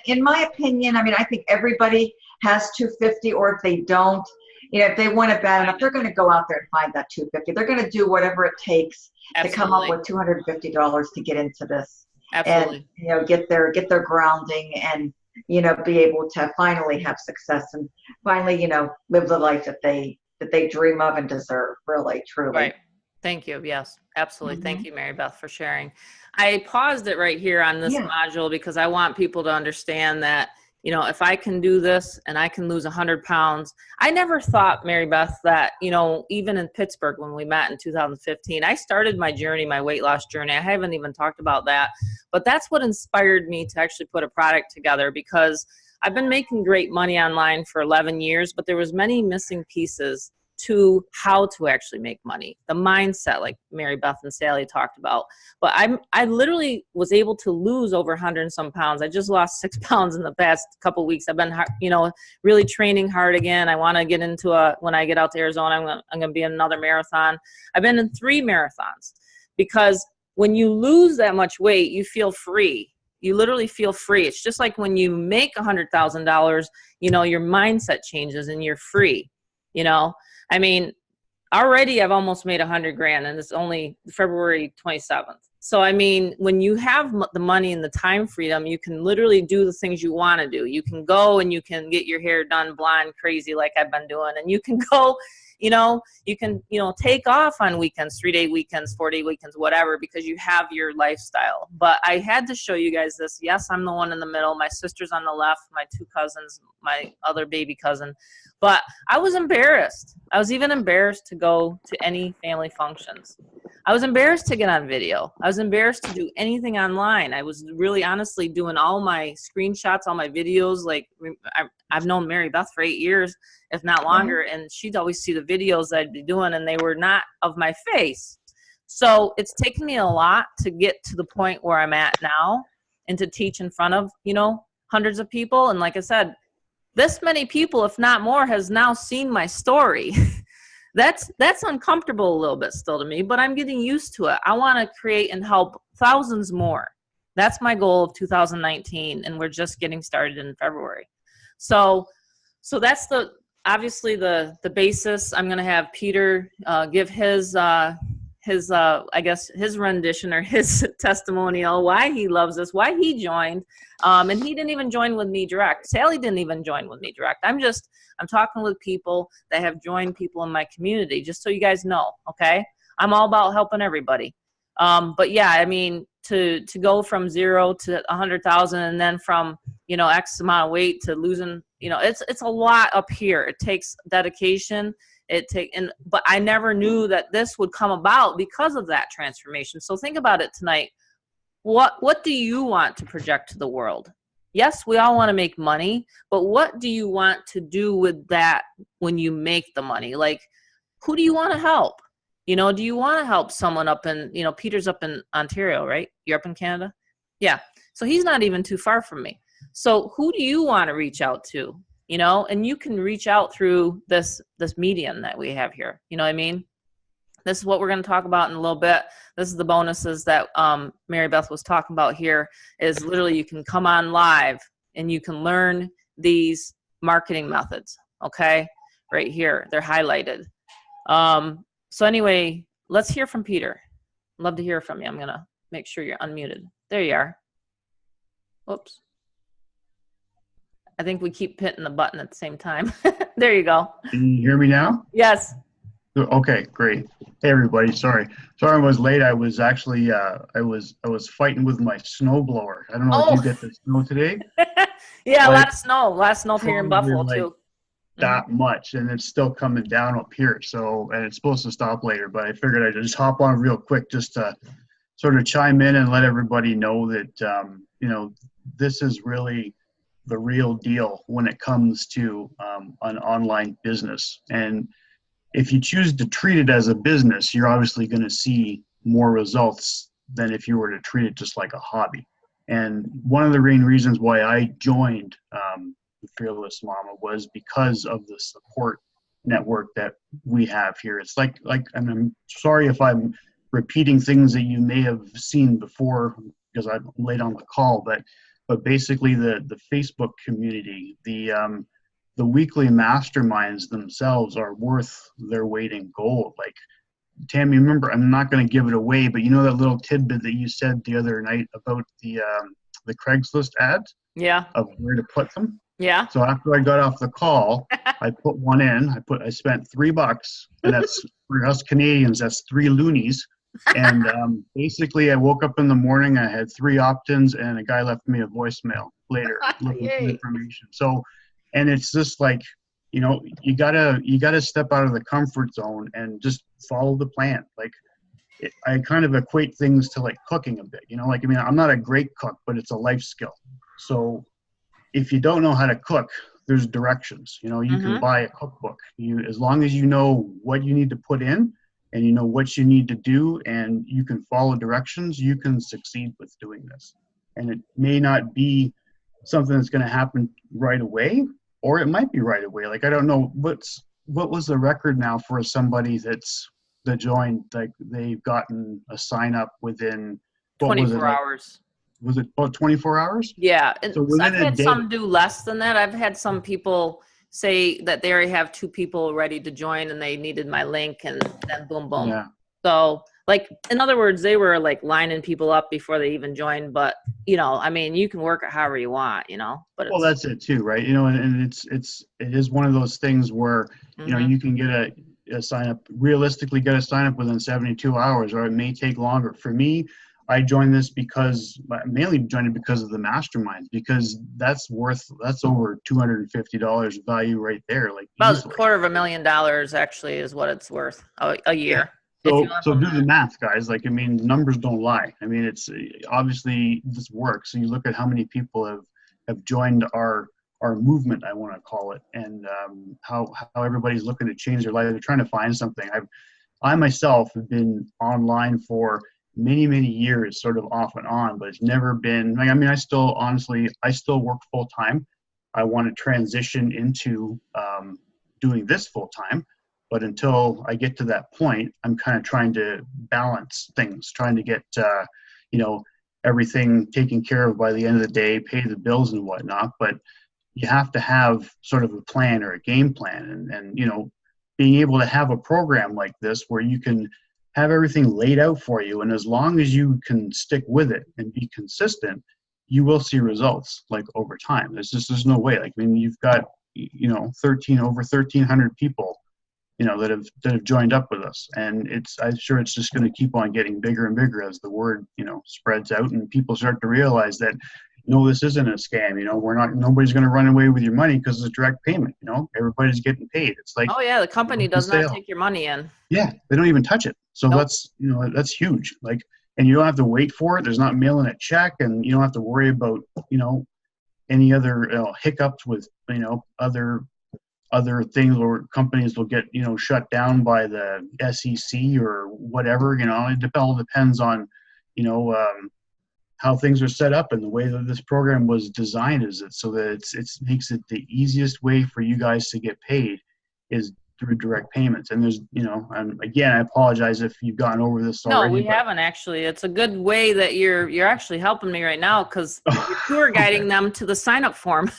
In my opinion, I mean, I think everybody has $250, or if they don't, if they want it bad enough, they're going to go out there and find that $250. They're going to do whatever it takes to come up with $250 to get into this. Absolutely. And get their grounding and be able to finally have success and finally live the life that they dream of and deserve, really, truly. Right. Thank you. Yes, absolutely. Thank you, Mary Beth, for sharing. I paused it right here on this module because I want people to understand that, if I can do this and I can lose 100 pounds, I never thought, Mary Beth, that, even in Pittsburgh when we met in 2015, I started my journey, my weight loss journey. I haven't even talked about that, but that's what inspired me to actually put a product together, because I've been making great money online for 11 years, but there was many missing pieces to how to actually make money, the mindset, like Mary Beth and Sally talked about. But I literally was able to lose over 100 and some pounds. I just lost 6 pounds in the past couple of weeks. I've been, really training hard again. I want to get into when I get out to Arizona, I'm going to be in another marathon. I've been in 3 marathons, because when you lose that much weight, you feel free. You literally feel free. It's just like when you make $100,000, your mindset changes and you're free, I mean, already I've almost made 100 grand, and it's only February 27th. So, I mean, when you have the money and the time freedom, you can literally do the things you want to do. You can go and you can get your hair done blonde crazy like I've been doing. And you can go, you can, take off on weekends, 3-day weekends, 4-day weekends, whatever, because you have your lifestyle. But I had to show you guys this. Yes, I'm the one in the middle. My sister's on the left, my 2 cousins, my other baby cousin. But I was embarrassed. I was even embarrassed to go to any family functions. I was embarrassed to get on video. I was embarrassed to do anything online. I was really honestly doing all my screenshots, all my videos. Like, I've known Mary Beth for 8 years, if not longer, and she'd always see the videos that I'd be doing, and they were not of my face. So it's taken me a lot to get to the point where I'm at now and to teach in front of, hundreds of people. And like I said, this many people, if not more, has now seen my story. That's uncomfortable a little bit still to me, but I'm getting used to it. I want to create and help thousands more. That's my goal of 2019, and we're just getting started in February. So that's obviously the basis. I'm going to have Peter give his I guess his rendition or his testimonial, why he loves this, why he joined. And he didn't even join with me direct. Sally didn't even join with me direct. I'm talking with people that have joined people in my community, just so you guys know, okay? I'm all about helping everybody. But yeah, I mean, to go from 0 to 100,000 and then from, X amount of weight to losing, it's a lot up here. It takes dedication. But I never knew that this would come about because of that transformation. So think about it tonight. What do you want to project to the world? Yes, we all want to make money, but what do you want to do with that when you make the money? Like, who do you want to help? Do you want to help someone up in, Peter's up in Ontario, right? You're up in Canada? Yeah. So he's not even too far from me. So who do you want to reach out to? And you can reach out through this medium that we have here. You know what I mean? This is what we're going to talk about in a little bit. This is the bonuses that Mary Beth was talking about here, is literally you can come on live and you can learn these marketing methods. Okay. Right here. They're highlighted. So anyway, let's hear from Peter. Love to hear from you. I'm going to make sure you're unmuted. There you are. Whoops. I think we keep hitting the button at the same time. There you go. Can you hear me now? Yes. Okay, great. Hey everybody, sorry I was late. I was actually I was fighting with my snowblower. I don't know if you get the snow today. Yeah, a lot of snow here in Buffalo too. That much, and it's still coming down up here. So, and it's supposed to stop later, but I figured I'd just hop on real quick just to sort of chime in and let everybody know that this is really the real deal when it comes to an online business. And if you choose to treat it as a business, you're obviously going to see more results than if you were to treat it just like a hobby. And one of the main reasons why I joined Fearless Mama was because of the support network that we have here. It's like, and I'm sorry if I'm repeating things that you may have seen before because I'm late on the call, but basically the Facebook community, the weekly masterminds themselves are worth their weight in gold. Like, Tammy, remember, I'm not going to give it away, but you know that little tidbit that you said the other night about the Craigslist ads? Yeah. Of where to put them? Yeah. So after I got off the call, I put one in. I spent $3, and that's for us Canadians, that's 3 loonies. And basically, I woke up in the morning. I had 3 opt-ins, and a guy left me a voicemail later looking for information. So, and it's just like, you know, you gotta step out of the comfort zone and just follow the plan. Like, I kind of equate things to like cooking a bit. You know, like, I mean, I'm not a great cook, but it's a life skill. So if you don't know how to cook, there's directions. You know, you can buy a cookbook. As long as you know what you need to put in and you know what you need to do and you can follow directions, you can succeed with doing this. And it may not be something that's going to happen right away, or it might be right away. Like, I don't know what was the record now for somebody that joined, like they've gotten a sign up within 24 hours. Was it about 24 hours? Yeah. And so I've had some do less than that. I've had some people say that they already have 2 people ready to join and they needed my link, and then boom, boom. Yeah. So, like, in other words, they were like lining people up before they even joined. But, you know, I mean, you can work it however you want, you know. But well, that's it too, right? You know, and it is one of those things where, you know, you can get a sign up, realistically get a sign up within 72 hours, or it may take longer. For me, I joined this mainly joined it because of the masterminds, because that's over $250 value right there. Like, about easily. $250,000 actually is what it's worth a year. Yeah. So do the math, guys. Like, I mean, numbers don't lie. I mean, it's obviously this works. So you look at how many people have joined our movement, I want to call it, and how everybody's looking to change their life. They're trying to find something. I myself have been online for many years, sort of off and on, but it's never been like, I mean, I still work full time. I want to transition into doing this full time, but until I get to that point, I'm kind of trying to balance things, trying to get you know, everything taken care of by the end of the day, pay the bills and whatnot. But you have to have sort of a plan or a game plan, and you know, being able to have a program like this where you can have everything laid out for you, and as long as you can stick with it and be consistent, you will see results like over time. There's no way. Like, I mean, you've got, you know, over 1,300 people, you know, that have joined up with us, and I'm sure it's just going to keep on getting bigger and bigger as the word, you know, spreads out and people start to realize that, no, this isn't a scam. You know, nobody's going to run away with your money because it's a direct payment. You know, everybody's getting paid. It's like, oh yeah, the company does not take your money in. Yeah, they don't even touch it. So that's, you know, that's huge. Like, and you don't have to wait for it. There's not mailing a check, and you don't have to worry about, you know, any other hiccups with, you know, other things, or companies will get, you know, shut down by the SEC or whatever. You know, it all depends on, you know, how things are set up and the way that this program was designed, is it so that it makes it the easiest way for you guys to get paid is through direct payments. And there's, you know, and again, I apologize if you've gone over this already. No, we haven't actually. It's a good way that you're actually helping me right now, because you're tour guiding them to the sign up form.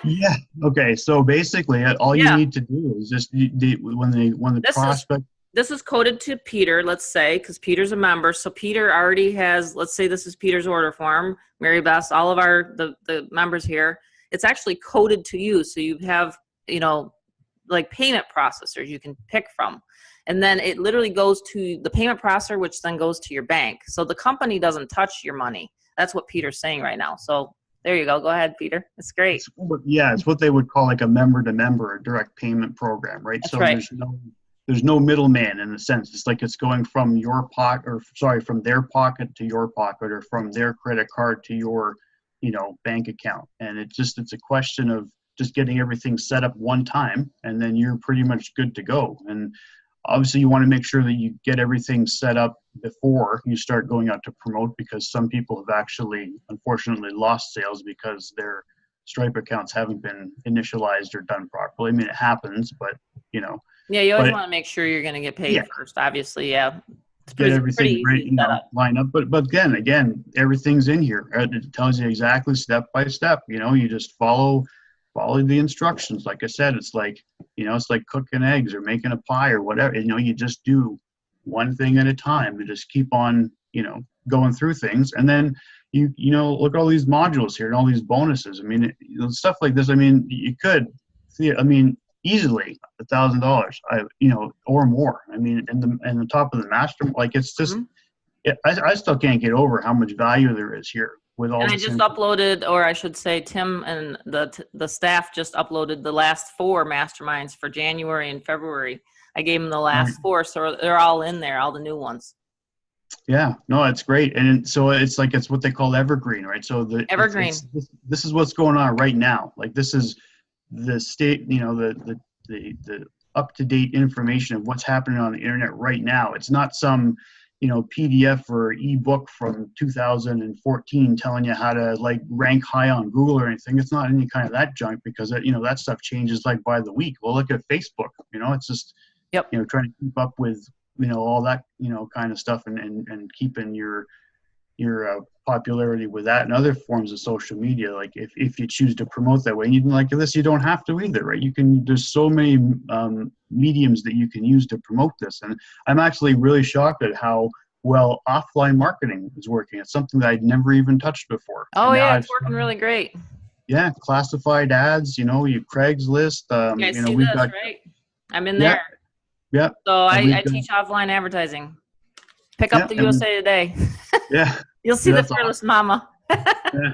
Yeah. Okay. So basically, all you need to do is just when the prospect. This is coded to Peter, let's say, because Peter's a member. So Peter already has, let's say this is Peter's order form, Mary Beth, all of the members here. It's actually coded to you. So you have, you know, like payment processors you can pick from. And then it literally goes to the payment processor, which then goes to your bank. So the company doesn't touch your money. That's what Peter's saying right now. So there you go. Go ahead, Peter. It's great. It's what they would call like a member-to-member direct payment program, right? That's so right. There's no middleman in a sense. It's like it's going from from their pocket to your pocket, or from their credit card to your bank account. And it's a question of just getting everything set up one time, and then you're pretty much good to go. And obviously you want to make sure that you get everything set up before you start going out to promote, because some people have actually unfortunately lost sales because their Stripe accounts haven't been initialized or done properly. I mean, it happens, but Yeah, you always want to make sure you're going to get paid first, obviously. Yeah. It's get everything pretty easy line up. But again, everything's in here. It tells you exactly step by step. You just follow the instructions. Like I said, it's like cooking eggs or making a pie or whatever. You just do one thing at a time and just keep on going through things. And then you look at all these modules here and all these bonuses. I mean, stuff like this. I mean, you could see. I mean, easily $1,000, or more. I mean, and the top of the master, like, it's just, I still can't get over how much value there is here with all. And I just uploaded, or I should say, Tim and the staff just uploaded the last 4 masterminds for January and February. I gave them the last 4, so they're all in there, all the new ones. Yeah, no, it's great. And so it's what they call evergreen, right? So evergreen. This is what's going on right now. Like, this is the state, the up-to-date information of what's happening on the internet right now. It's not some, PDF or ebook from 2014 telling you how to rank high on Google or anything. It's not any kind of that junk, because that stuff changes by the week. Well, look at Facebook. It's just trying to keep up with all that kind of stuff, and keeping your popularity with that and other forms of social media. Like, if you choose to promote that way, and you like this, you don't have to either, right? There's so many mediums that you can use to promote this. And I'm actually really shocked at how well offline marketing is working. It's something that I'd never even touched before. Oh yeah, it's working really great. Yeah, classified ads, you Craigslist. You guys see this, right? I'm in there. Yeah. So I teach offline advertising. Pick up the USA Today. Yeah. You'll see the Fearless Momma. Yeah.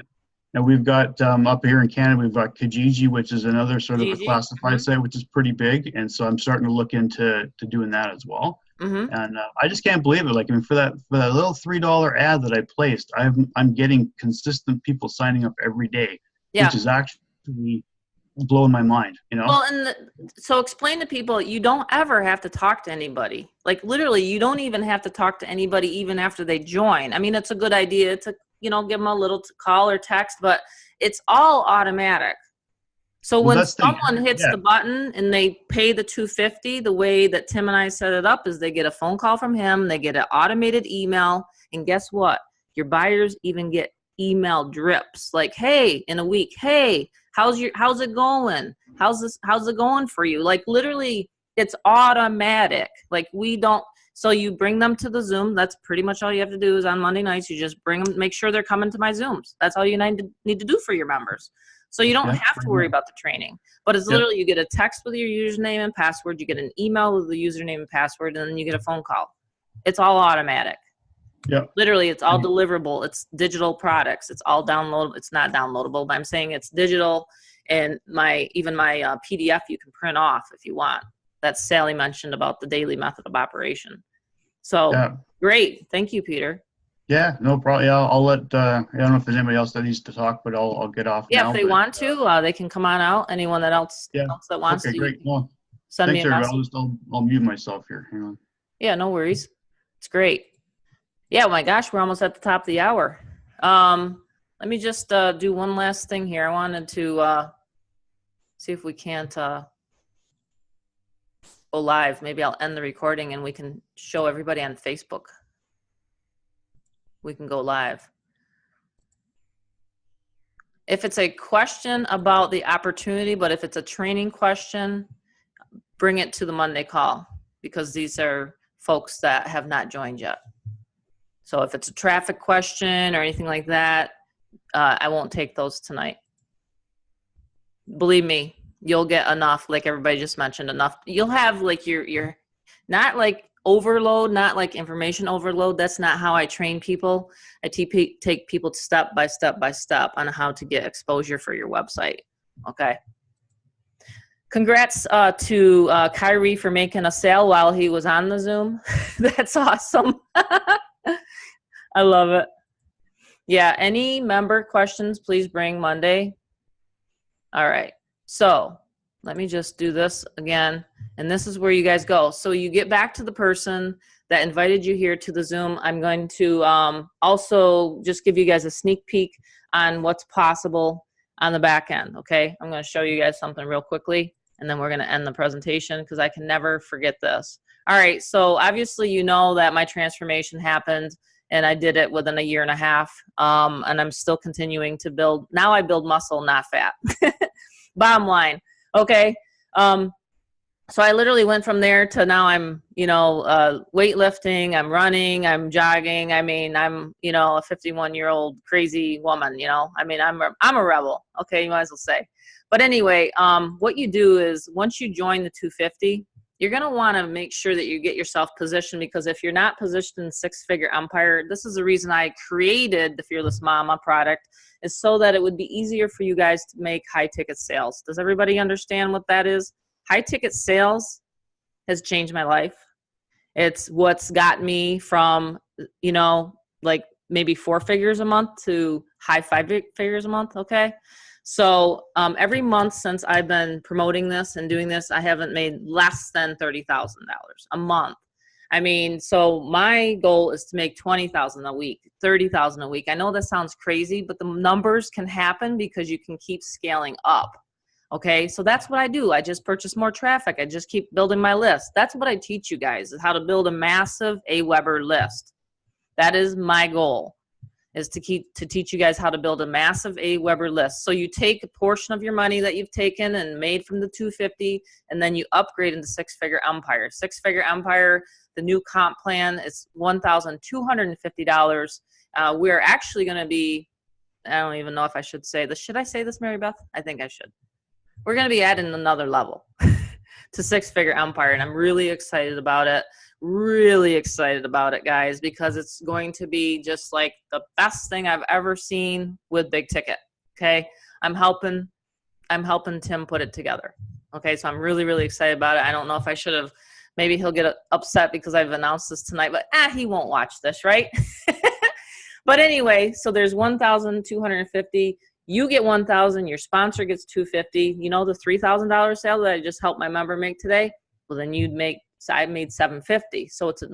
And we've got up here in Canada, we've got Kijiji, which is another sort of a classified site, which is pretty big. And so I'm starting to look into doing that as well. And I just can't believe it. Like, I mean, for that little $3 ad that I placed, I'm getting consistent people signing up every day, which is actually blowing my mind, Well, so explain to people, you don't ever have to talk to anybody. Like, literally, you don't even have to talk to anybody even after they join. I mean, it's a good idea to, give them a little call or text, but it's all automatic. So when someone hits the button and they pay the $250, the way that Tim and I set it up is they get a phone call from him, they get an automated email, and guess what? Your buyers even get email drips like, hey, in a week, hey, how's it going? How's it going for you? Like, literally, it's automatic. Like, so you bring them to the Zoom. That's pretty much all you have to do is on Monday nights, you just bring them, make sure they're coming to my Zooms. That's all you need to do for your members. So you don't have to worry about the training, but it's literally, you get a text with your username and password, you get an email with the username and password, and then you get a phone call. It's all automatic. Yeah. Literally, it's all deliverable. It's digital products. It's all downloadable. It's not downloadable, but I'm saying it's digital. And my PDF you can print off if you want. That Sally mentioned about the daily method of operation. So great. Thank you, Peter. Yeah, no problem. Yeah, I'll let, I don't know if there's anybody else that needs to talk, but I'll get off now. Yeah, if they want to, they can come on out. Anyone that else that wants to. Great. Well, send me a message. I'll mute myself here. Hang on. Yeah, no worries. It's great. Yeah, oh my gosh, we're almost at the top of the hour. Let me just do one last thing here. I wanted to see if we can't go live. Maybe I'll end the recording and we can show everybody on Facebook. We can go live. If it's a question about the opportunity, but if it's a training question, bring it to the Monday call, because these are folks that have not joined yet. So if it's a traffic question or anything like that, I won't take those tonight. Believe me, you'll get enough, like everybody just mentioned, enough. You'll have like your not like overload, not like information overload. That's not how I train people. I take people step by step by step on how to get exposure for your website. Okay. Congrats to Kyrie for making a sale while he was on the Zoom. That's awesome. I love it. Yeah, any member questions, please bring Monday. All right, so let me just do this again, and this is where you guys go. So you get back to the person that invited you here to the Zoom. I'm going to also just give you guys a sneak peek on what's possible on the back end, okay? I'm going to show you guys something real quickly, and then we're going to end the presentation because I can never forget this. All right, so obviously you know that my transformation happened, and I did it within a year and a half, and I'm still continuing to build. Now I build muscle, not fat. Bottom line, okay? So I literally went from there to now I'm, weightlifting, I'm running, I'm jogging. I mean, I'm, a 51-year-old crazy woman, I mean, I'm a rebel, okay, you might as well say. But anyway, what you do is once you join the 250, you're going to want to make sure that you get yourself positioned, because if you're not positioned in six-figure empire, this is the reason I created the Fearless Momma product, is so that it would be easier for you guys to make high-ticket sales. Does everybody understand what that is? High-ticket sales has changed my life. It's what's got me from, like maybe 4 figures a month to high 5 figures a month, okay? So every month since I've been promoting this and doing this, I haven't made less than $30,000 a month. I mean, so my goal is to make $20,000 a week, $30,000 a week. I know that sounds crazy, but the numbers can happen because you can keep scaling up. Okay, so that's what I do. I just purchase more traffic. I just keep building my list. That's what I teach you guys, is how to build a massive AWeber list. That is my goal, is to teach you guys how to build a massive AWeber list. So you take a portion of your money that you've taken and made from the 250, and then you upgrade into six-figure empire. Six-figure empire, the new comp plan is $1,250. We're actually going to be, I don't even know if I should say this. Should I say this, Mary Beth? I think I should. We're going to be adding another level to six-figure empire, and I'm really excited about it. Really excited about it, guys, because it's going to be just like the best thing I've ever seen with big ticket. Okay, I'm helping Tim put it together. Okay, so I'm really, really excited about it. I don't know if I should have. Maybe he'll get upset because I've announced this tonight, but he won't watch this, right? But anyway, so there's 1,250. You get 1,000, your sponsor gets 250. You know the $3,000 sale that I just helped my member make today? Well, then I made 750. So it's a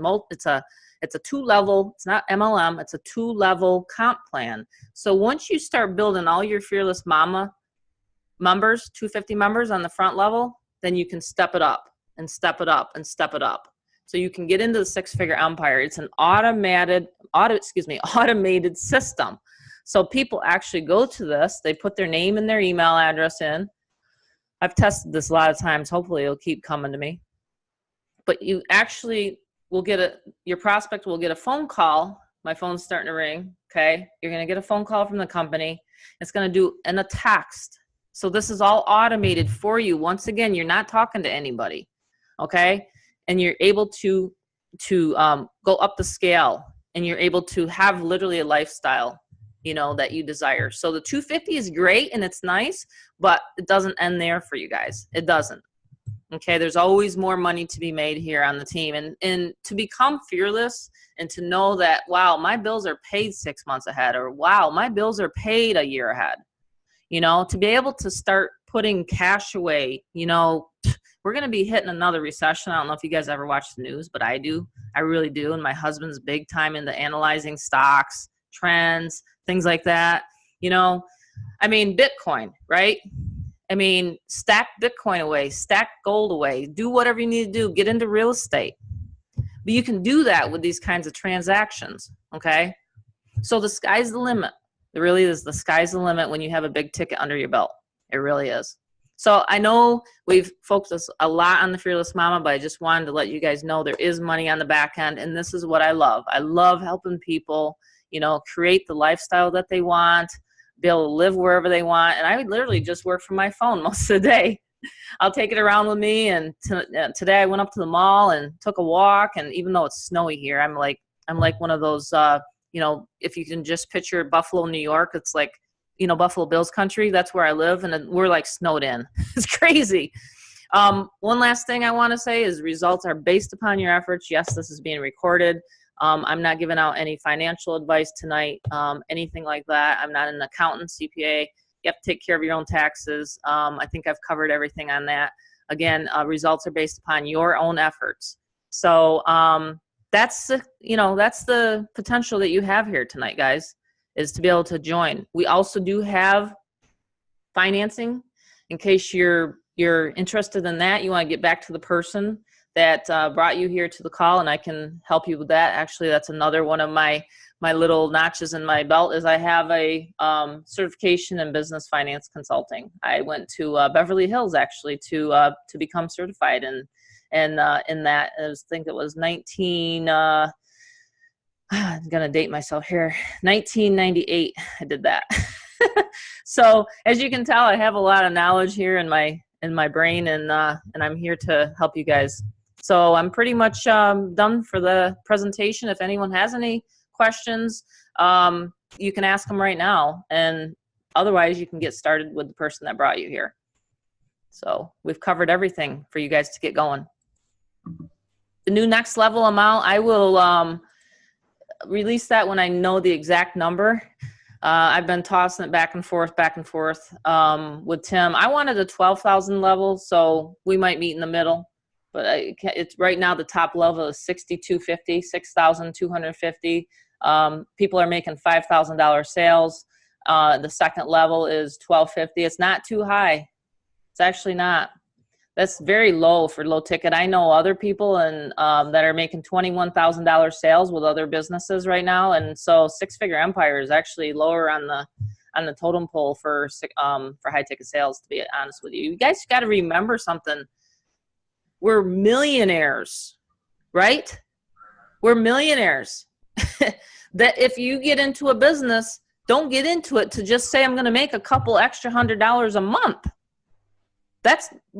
two-level, it's not MLM, it's a two-level comp plan. So once you start building all your Fearless Momma members, 250 members on the front level, then you can step it up and step it up and step it up. So you can get into the six-figure empire. It's an automated system. So people actually go to this, they put their name and their email address in. I've tested this a lot of times. Hopefully it'll keep coming to me. But you actually will your prospect will get a phone call. My phone's starting to ring, okay? You're going to get a phone call from the company. It's going to do a text. So this is all automated for you. Once again, you're not talking to anybody, okay? And you're able to go up the scale, and you're able to have literally a lifestyle, that you desire. So the 250 is great and it's nice, but it doesn't end there for you guys. It doesn't. Okay, there's always more money to be made here on the team. And to become fearless and to know that, wow, my bills are paid 6 months ahead, or wow, my bills are paid a year ahead. To be able to start putting cash away, we're going to be hitting another recession. I don't know if you guys ever watch the news, but I do. I really do. And my husband's big time into analyzing stocks, trends, things like that. Bitcoin, right? Stack Bitcoin away, stack gold away, do whatever you need to do, get into real estate. But you can do that with these kinds of transactions, okay? So the sky's the limit. It really is. The sky's the limit when you have a big ticket under your belt. It really is. So I know we've focused a lot on the Fearless Momma, but I just wanted to let you guys know there is money on the back end, and this is what I love. I love helping people, create the lifestyle that they want, be able to live wherever they want. And I would literally just work from my phone most of the day. I'll take it around with me. And today I went up to the mall and took a walk. And even though it's snowy here, I'm like one of those, if you can just picture Buffalo, New York, it's like, Buffalo Bills country. That's where I live. And we're like snowed in. It's crazy. One last thing I want to say is results are based upon your efforts. Yes, this is being recorded. I'm not giving out any financial advice tonight, anything like that. I'm not an accountant, CPA. You have to take care of your own taxes. I think I've covered everything on that. Again, results are based upon your own efforts. So that's the potential that you have here tonight, guys, is to be able to join. We also do have financing in case you're interested in that. You want to get back to the person that brought you here to the call, and I can help you with that. Actually, that's another one of my little notches in my belt is I have a certification in business finance consulting. I went to Beverly Hills actually to become certified in that. I think it was I'm gonna date myself here. 1998. I did that. So as you can tell, I have a lot of knowledge here in my brain, and I'm here to help you guys. So I'm pretty much done for the presentation. If anyone has any questions, you can ask them right now, and otherwise you can get started with the person that brought you here. So we've covered everything for you guys to get going. The new next level amount, I will release that when I know the exact number. I've been tossing it back and forth with Tim. I wanted a 12,000 level, so we might meet in the middle. But it's right now the top level is 6,250, 6,250. People are making $5,000 sales. The second level is 1,250. It's not too high. It's actually not. That's very low for low ticket. I know other people that are making $21,000 sales with other businesses right now, and so six-figure empire is actually lower on the totem pole for high ticket sales. To be honest with you, you guys got to remember something. We're millionaires, right? We're millionaires. That if you get into a business, don't get into it to just say I'm going to make a couple extra $100 a month.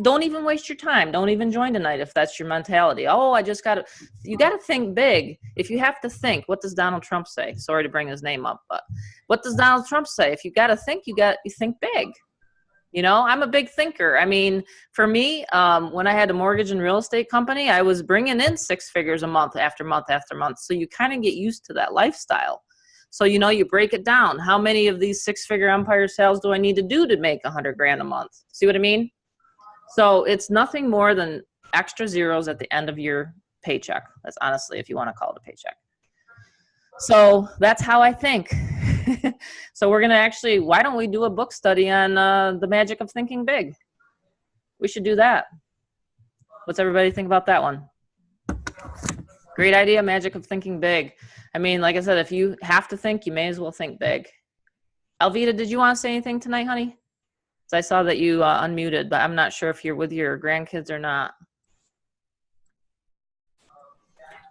Don't even waste your time. Don't even join tonight if that's your mentality. Oh, you got to think big. If you have to think, what does Donald Trump say? Sorry to bring his name up, but what does Donald Trump say? If you got to think, you think big. You know, I'm a big thinker. I mean, for me, when I had a mortgage and real estate company, I was bringing in six figures a month after month after month. So you kind of get used to that lifestyle. So, you break it down. How many of these six-figure empire sales do I need to do to make $100,000 a month? See what I mean? So it's nothing more than extra zeros at the end of your paycheck. That's honestly, if you want to call it a paycheck. So that's how I think. So we're going to why don't we do a book study on the magic of thinking big? We should do that. What's everybody think about that one? Great idea, magic of thinking big. I mean, like I said, if you have to think, you may as well think big. Alvita, did you want to say anything tonight, honey? So I saw that you unmuted, but I'm not sure if you're with your grandkids or not.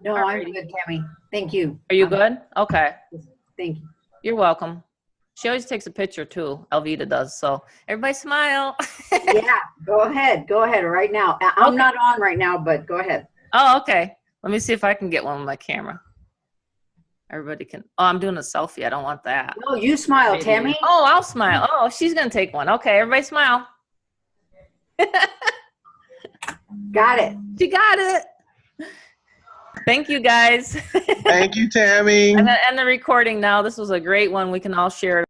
No, I'm good, Tammy. Thank you. Are you good? Okay. Thank you. You're welcome. She always takes a picture too. Alvita does. So everybody smile. Yeah, go ahead. Go ahead right now. I'm not on right now, but go ahead. Oh, okay. Let me see if I can get one with my camera. Everybody can. Oh, I'm doing a selfie. I don't want that. No, you smile, Maybe. Tammy. Oh, I'll smile. Oh, she's going to take one. Okay, everybody smile. Got it. She got it. Thank you, guys. Thank you, Tammy. I'm going to end the recording now. This was a great one. We can all share it.